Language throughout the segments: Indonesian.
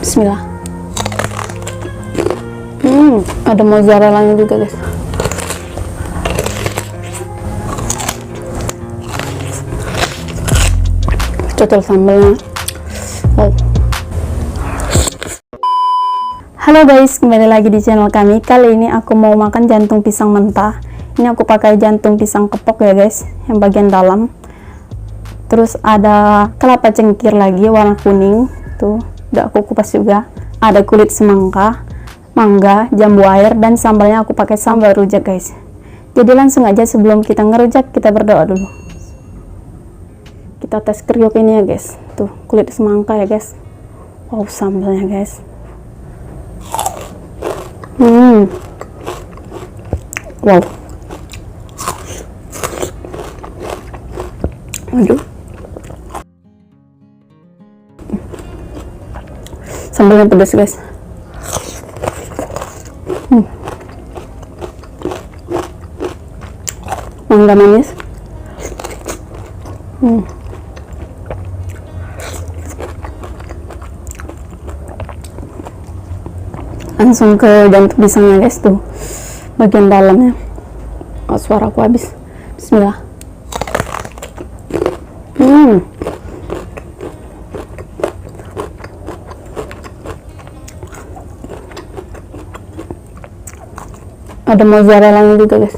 Bismillah. Ada mozzarella-nya juga guys. Cocol sambalnya. Wow. Halo guys, kembali lagi di channel kami. Kali ini aku mau makan jantung pisang mentah. Ini aku pakai jantung pisang kepok ya guys, yang bagian dalam. Terus ada kelapa cengkir lagi warna kuning, tuh udah aku kupas juga. Ada kulit semangka, mangga, jambu air, dan sambalnya aku pakai sambal rujak guys. Jadi langsung aja, sebelum kita ngerujak kita berdoa dulu. Kita tes kriuk ini ya guys, tuh kulit semangka ya guys. Wow, sambalnya guys. Wow. Aduh. Sambalnya pedas guys. Mangga manis. Langsung ke jantung pisangnya guys, tuh bagian dalamnya. Oh, suara aku habis. Bismillah. Ada mozzarella juga guys.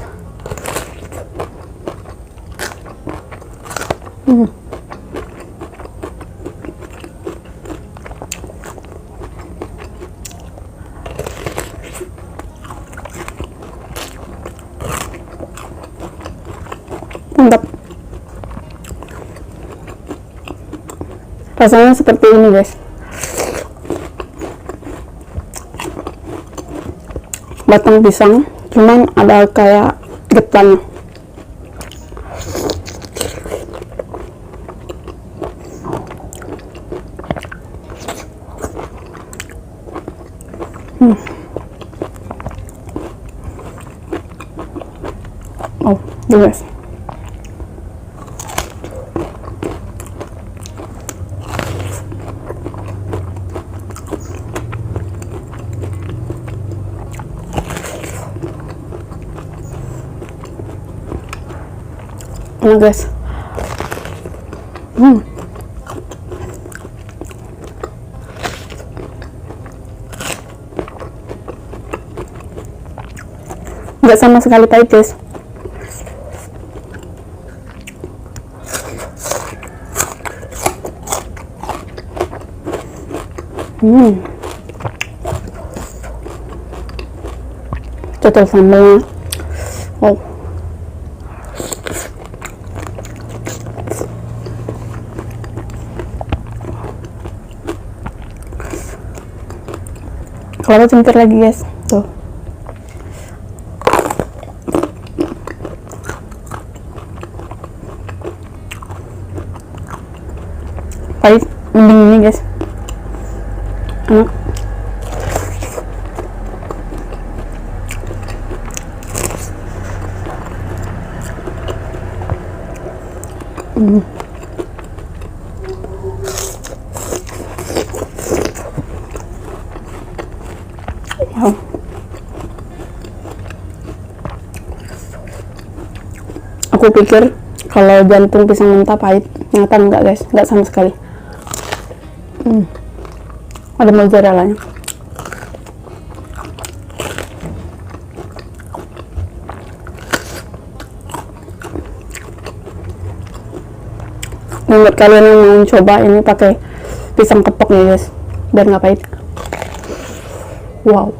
Mantap. Rasanya seperti ini guys. Batang pisang, cuman ada kayak getahnya. Oh, guys. Enak guys. Nggak sama sekali pahit guys. Cocol sambalnya. Wow. Kelapa cengkir lagi guys, tuh. Pahit, mending ini guys. Enak. Wow. Aku pikir kalau jantung pisang mentah pahit, ternyata enggak guys, enggak sama sekali. Ada mozzarella-nya. Dan buat kalian yang mau coba ini pakai pisang kepok ya guys, biar nggak pahit. Wow.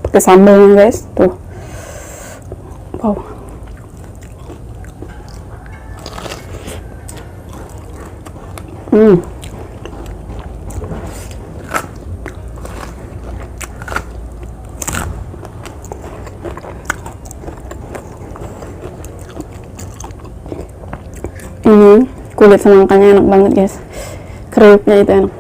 Pakai sambalnya guys, tuh. Wow. Ini kulit semangkanya enak banget guys, kriuknya itu enak.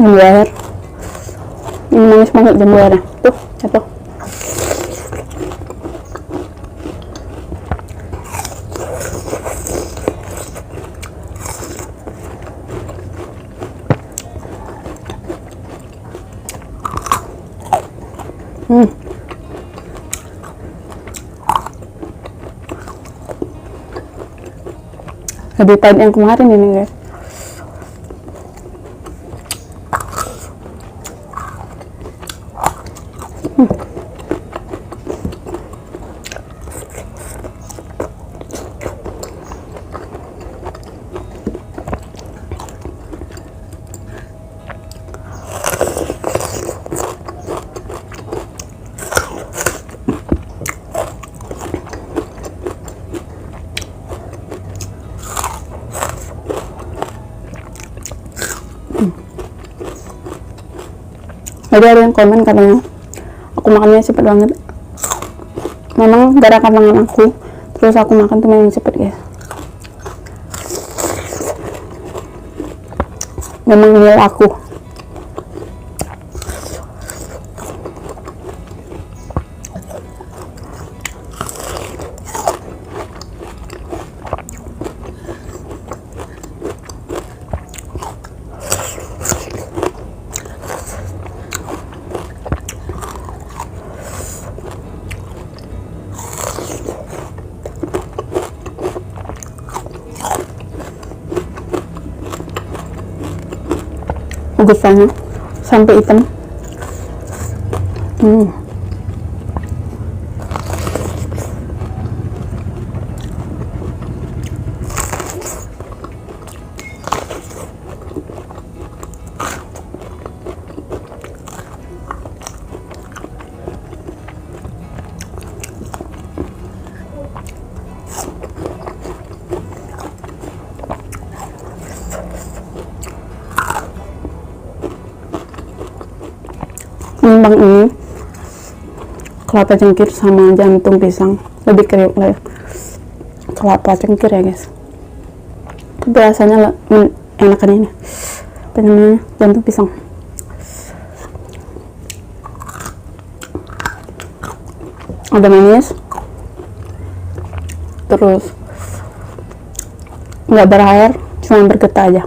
jambu air. Ini manis banget jambu airnya. Tuh, jatuh. Lebih pahit yang kemarin ini guys. Jadi ada yang komen katanya aku makannya cepet banget. Memang gara tangan aku, terus aku makan tuh memang cepet guys. Memang nilai aku. Gusanya sampai hitam. Timbang ini kelapa cengkir sama jantung pisang, lebih kriuk lah ya. Kelapa cengkir ya guys, tapi rasanya enakan ini apa namanya, jantung pisang. Ada manis, terus nggak berair, cuma bergetah aja.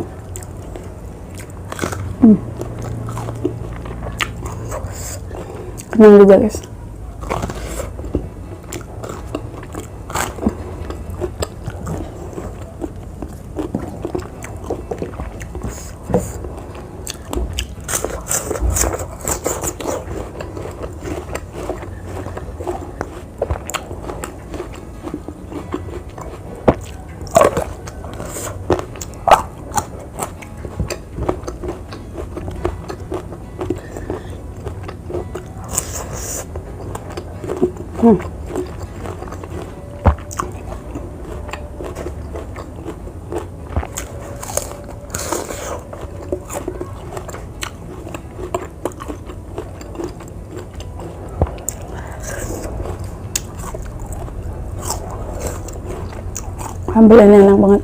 Kenyang juga guys. Ambilnya enak banget.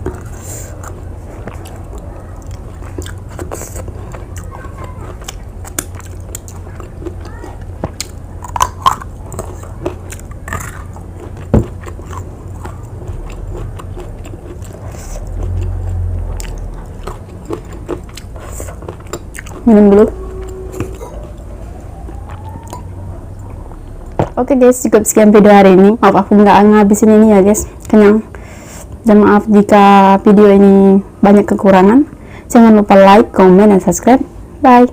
Minum dulu. Oke guys, cukup sekian video hari ini. Maaf aku nggak ngabisin ini ya guys, kenyang. Dan maaf jika video ini banyak kekurangan. Jangan lupa like, comment, dan subscribe. Bye.